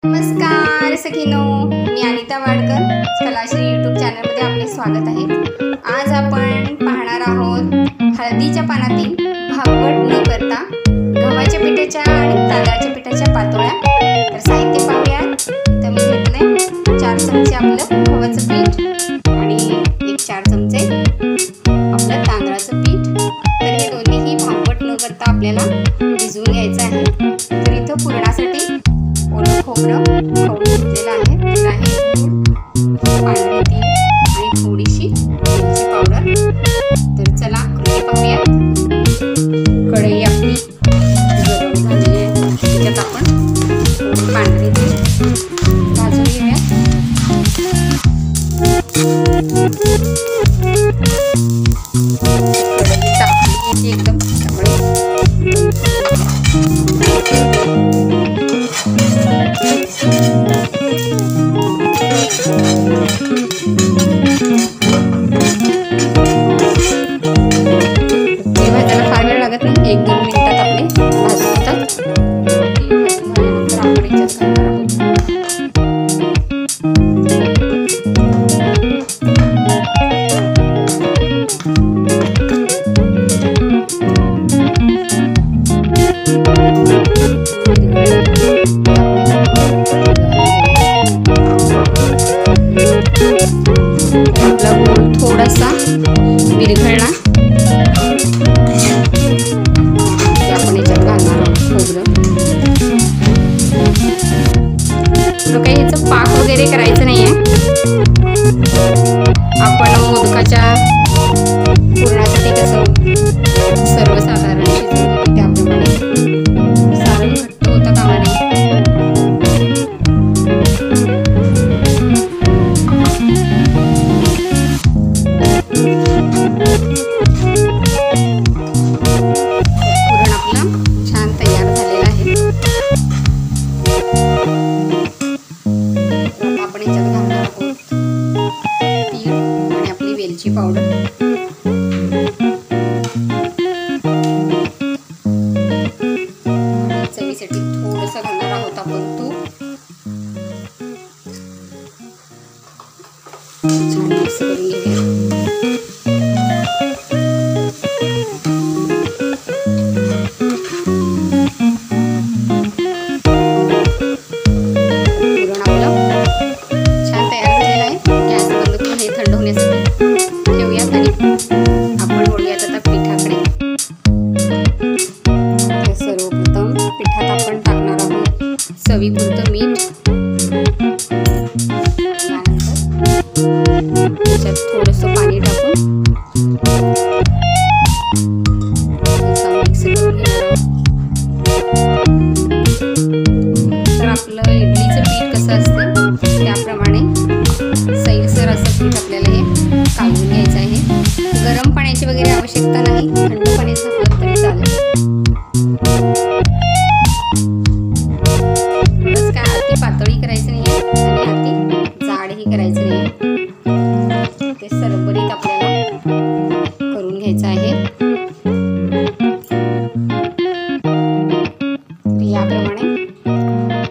नमस्कार सखीनो, मी अनिता वाडकर कलाश्री यूट्यूब चॅनलमध्ये आपले स्वागत आहे। आज आपण पाहणार आहोत हळदीच्या पानातील भागवत न करता गव्हाच्या पिठाच्या आणि तांदळाच्या पिठाच्या पातोळ्या। तर साहित्य पाहूया। तर मी घेतले 4 चमचे आपलं गव्हाचं पीठ आणि 4 चमचे आपलं तांदळाचं पीठ। तर हे दोन्हीही भागवत न करता आपल्याला भिजवून घ्यायचं आहे। तर इथं पुरणासाठी ओलं खोबरं खवून घेतलेलं आहे, पांढरे तीळ आणि थोडीशी मिरची पावडर। तर चला कृती पाहूया। कढई आपली गरम झाली आहे, त्याच्यात आपण पांढरे तीळ भाजून घेऊया। कढई तापली एकदम, त्यामुळे भाजायला फार वेळ लागत नाही, 1-2 मिनिटात आपले भाजून होतात। आपण याच्यात घालणार आहोत आपला गूळ थोडासा विरघळला, आपण याच्यात घालणार आहोत खोबरं। तर काही ह्याचं पाक वगैरे करायचं नाहीये, आपण मोदकाच्या पुरणासाठी कसं सर्वसाधारण शिजवून त्याप्रमाणे सारण घट्ट होता कामा नये। पुरण आपलं छान तयार झालेलं आहे। आपण याच्यात घालणार आहोत तीळ आणि आपली वेलची पावडर। चवीसाठी थोडंसं घालणार आहोत आपण तूप। छान मिक्स करून घेऊया। ठेवूयात आणि आपण वळूयात आता पिठाकडे। सर्वप्रथम पिठात आपण टाकणार आहोत चवीपुरतं मीठ, त्याच्यात थोडंसं पाणी टाकून मिक्स करून घेणार आहोत। तर आपलं इडलीचं पीठ कसं असतं त्याप्रमाणे सैलसर असं पीठ आपल्याला हे काढून घ्यायचं आहे। गरम पाण्याची वगैरे आवश्यकता नाही, थंड पाणी झालं तरी चालेल। बस काय अति पातळी करायचं नाही आणि अति जाडही करायचं नाही, ते सरबरीत आपल्याला करून घ्यायचं आहे। याप्रमाणे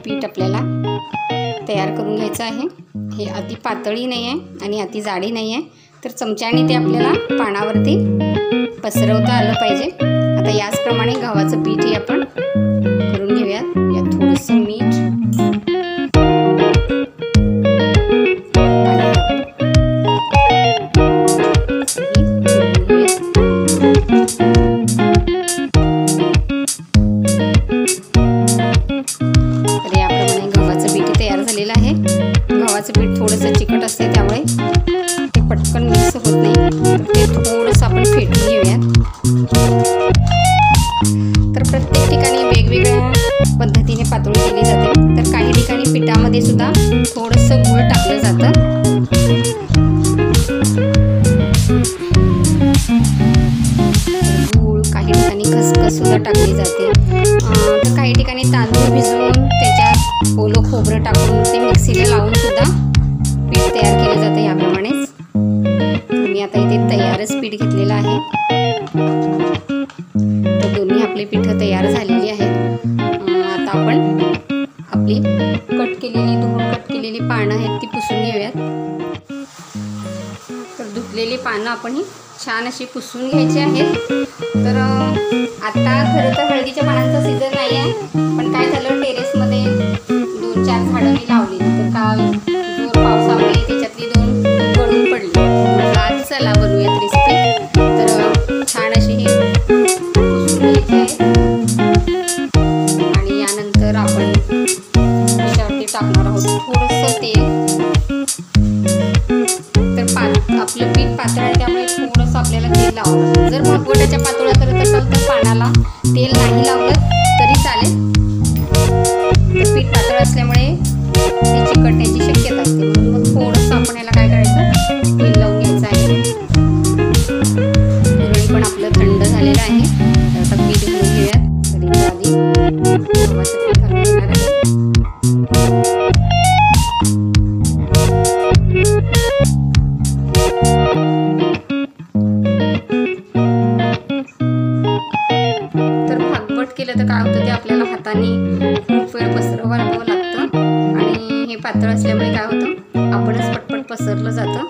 पीठ आपल्याला तयार करून घ्यायचं आहे। हे अति पातळी नाही आहे आणि अति जाडी नाही आहे, तर चमच्याने ते आपल्याला पानावरती पसरवता आलं पाहिजे। आता याचप्रमाणे गव्हाचं पीठही आपण करून घेऊयात। यात थोडंसं मीठ, तर याप्रमाणे गव्हाचं पीठ तयार झालेलं आहे। गव्हाचं पीठ थोडंसं चिकट असते, त्यामुळे ते पटकन मिक्स होत नाही, तर ते थोडंसं आपण फेटून घेऊयात। तर प्रत्येक ठिकाणी वेगवेगळ्या पद्धतीने पातोळी केली जाते, तर काही ठिकाणी पिठामध्ये सुद्धा थोडंसं गूळ टाकलं जातं। गूळ, काही ठिकाणी खसखस सुद्धा टाकली जाते, तर काही ठिकाणी तांदूळ भिजवून त्याच्यात ओलं खोबरं टाकून ते मिक्सीला लावून सुद्धा पीठ तयार केलं जातं। याप्रमाणेच मी आता इथे तयारच पीठ घेतलेलं आहे। तर दोन्ही आपले पीठ तयार झालेली आहेत। आता आपण आपली कट केलेली पानं आहेत ती पुसून घेऊयात. तर धुतलेली पानं आपण ही छान अशी पुसून घ्यायची आहेत. तर आता खरं तर हळदीच्या पानांचा सीझन नाही आहे, पण काय झालं टेरेसमध्ये 2-4 झाडं मी लावली, तर काल जोर पावसामुळे त्याच्यातली 2 गळून पडली. आज चला बनवूयात रेसिपी. तर छान अशी ही पुसून घ्यायची आहे आणि यानंतर आपण त्याच्यावरती टाकणार आहोत थोडंसं तेल. तर आपलं पीठ पातळ आहे त्यामुळे थोडंसं आपल्याला तेल लावावं लागतं. जर भागवटाच्या पातोळ्या करत असाल तर पानाला तेल नाही लावलं तरी चालेल. तर पीठ पातळ असल्यामुळे ते चिकटण्याची शक्यता असते, म्हणून मग थोडंसं आपण याला काय करायचं, तेल लावून घ्यायचं आहे. पुरण पण आपलं थंड झालेलं आहे. तर आता पीठ घालून घेऊयात. तर इथं आधी गव्हाचं पीठ घालून घेणार आहे. केलं तर काय होतं ते आपल्याला हाताने खूप वेळ पसरवावं लागतं आणि हे पातळ असल्यामुळे काय होतं आपणच पटपट पसरलं जातं.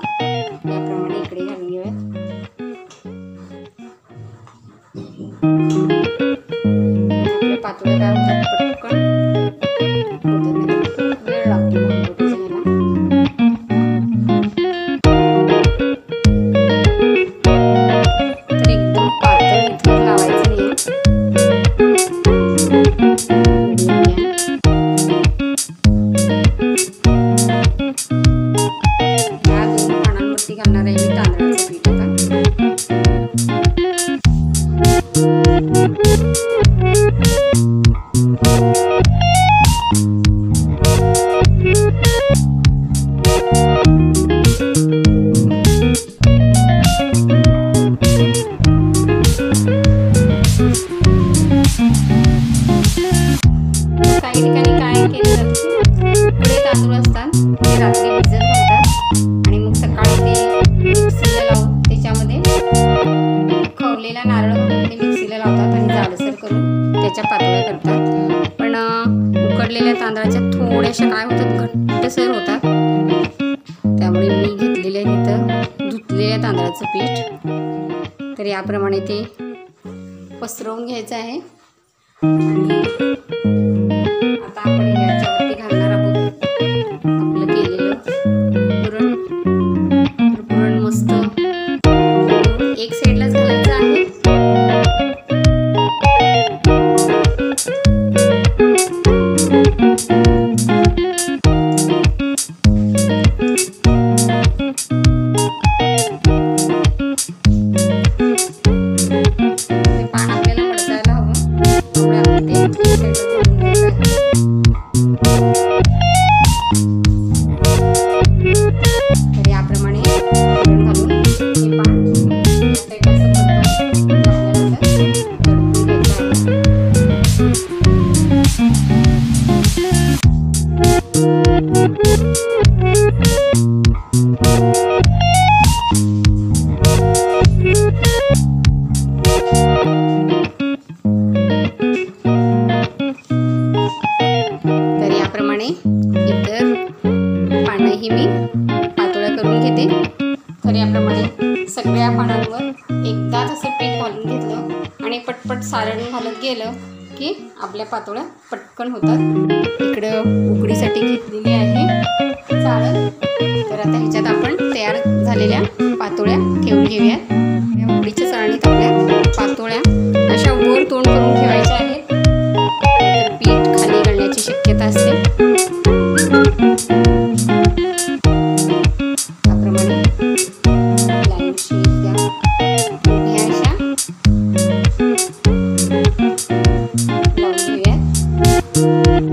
याप्रमाणे इकडे घालून घेऊया. आपल्या पातोळ्या काय होतात पटकन होतात, नाही वेळ लागतो तर एकदम पातळ इथं लावायचं नाही. घालणार आहे मी तांदळाचं पीठ. काही ठिकाणी काय केलं जातं, उकडे तांदूळ असतात ते रात्री भिजत घालतात आणि मग सकाळी ते मिक्सीला लावून त्याच्यामध्ये खवलेला नारळ घालून ते मिक्सीला लावतात आणि जाडसर करून त्याच्या पातोळ्या करतात. पण उकडलेल्या तांदळाच्या थोड्याशा काय होतात घट्टसर होतात, त्यामुळे मी घेतलेलं आहे इथं धुतलेल्या तांदळाचं पीठ. तर याप्रमाणे ते पसरवून घ्यायचं आहे आणि आता आपण याच्यावरती घालणार आहोत आपलं केलेलं पुरण. तर पुरण मस्त एक साईडलाच घालायचं आहे. पान आपल्याला मळसायला हवं त्यामुळे आपण ते तर याप्रमाणे पुरण घालून हे पान इतर पानंही मी पातोळ्या करून घेते. तर याप्रमाणे सगळ्या पानांवर एकदाच असं पीठ घालून घेतलं आणि पटपट सारण घालत गेलं की आपल्या पातोळ्या पटकन होतात. इकडं उकडीसाठी घेतलेली आहे चाळण. तर आता ह्याच्यात आपण तयार झालेल्या पातोळ्या ठेवून घेऊयात. या उकडीच्या चाळणीत आपल्या पातोळ्या अशा वर तोंड करून ठेवायच्या आहेत, तर पीठ खाली गळण्याची शक्यता असते. त्याप्रमाणे लाईन शेप द्या. ह्या अशा लावून घेऊयात.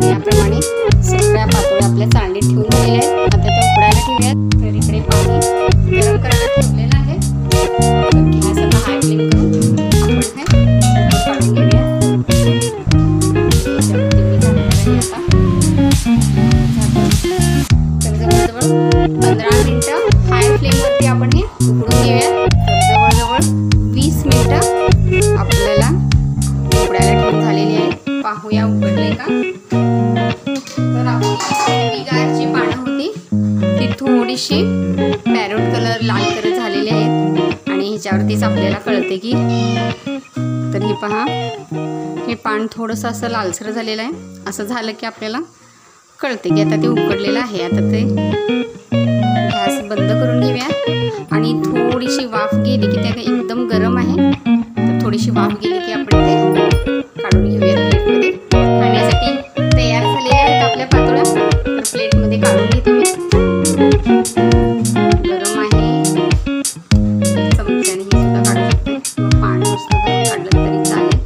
याप्रमाणे सगळ्या पातोळ्या आपल्या चाळणीत ठेवून दिलेल्या आहेत. आता त्या उकडायला ठेवूयात. तर इकडे पाणी गरम करायला ठेवलेलं आहे. तर गॅस आता हाय फ्लेम करून आपण हे काढून घेऊयात. याच्यावरती मी झाकणार आहे आता. थोडीशी पॅरोट कलर लाल कलर झालेले आहेत आणि ह्याच्यावरतीच आपल्याला कळते की, तर हे पहा, हे पान थोडंसं असं लालसर झालेलं आहे. असं झालं की आपल्याला कळते की आता ते उकडलेलं आहे. आता ते गॅस बंद करून घेऊया आणि थोडीशी वाफ गेली की ते एकदम गरम आहे, तर थोडीशी वाफ गेली की आपण ते काढून घेऊया प्लेटमध्ये. खाण्यासाठी तयार झालेल्या आहेत आपल्या पातोळ्या. तर प्लेटमध्ये काढून घेते मी. गरम आहे, चमच्याने हे सुद्धा काढू शकते किंवा पान नुसतं गरम काढलं तरी चालेल.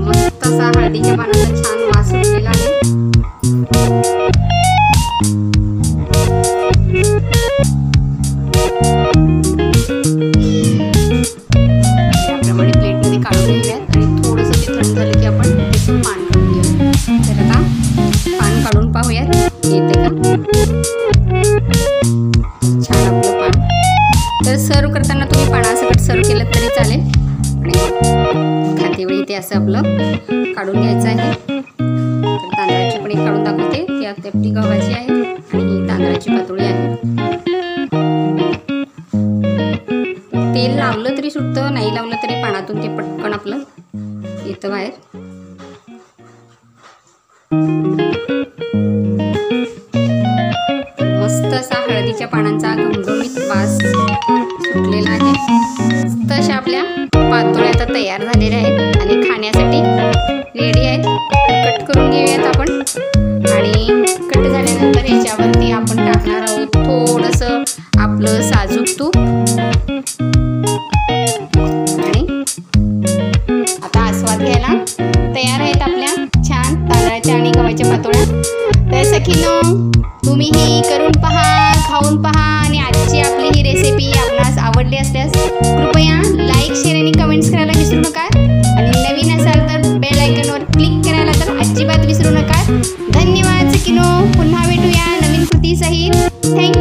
मस्त असा हळदीच्या पानाचा छान वास सुटलेला आहे. याप्रमाणे प्लेटमध्ये काढून घेऊयात आणि थोडंसं ते थंड झालं की आपण त्याचं पान काढून घेऊया. तर आता पान काढून पाहूयात, येते का छान आपलं पान. तर सर्व करताना तुम्ही पानासकट सर्व केलं तरी चालेल आणि खातेवेळी ते असं आपलं काढून घ्यायचं आहे. तर तांदळाची पण एक काढून दाखवते, ती आपली गव्हाची आहे आणि ही तांदळाची पातोळी आहे. तेल लावलं तरी सुटतं, नाही लावलं तरी पानातून ते पटकन आपलं येतं बाहेर. मस्त असा हळदीच्या पानांचा घमघमीत वास सुटलेला आहे. मस्त अशा आपल्या पातोळ्या आता तयार झालेल्या आहेत आणि खाण्यासाठी रेडी आहेत. कट करून घेऊयात आपण आणि कट झाल्यानंतर याच्यावरती आपण टाकणार आहोत थोडंसं आपलं साजूक तूप आणि आता आस्वाद घ्यायला तयार आहेत आपल्या छान तांदळाच्या आणि गव्हाच्या पातोळ्या. तर सखीनो, तुम्हीही करून पहा, खाऊन पहा आणि आजची आपली ही रेसिपी आपणास आवडली असल्यास कृपया लाईक, शेअर आणि कमेंट्स करायला विसरू नका आणि नवीन असाल तर बेल आयकॉनवर क्लिक करायला तर अजिबात विसरू नका. धन्यवाद सखीनो, पुन्हा भेटूया नवीन कृतीसहित. थँक्यू.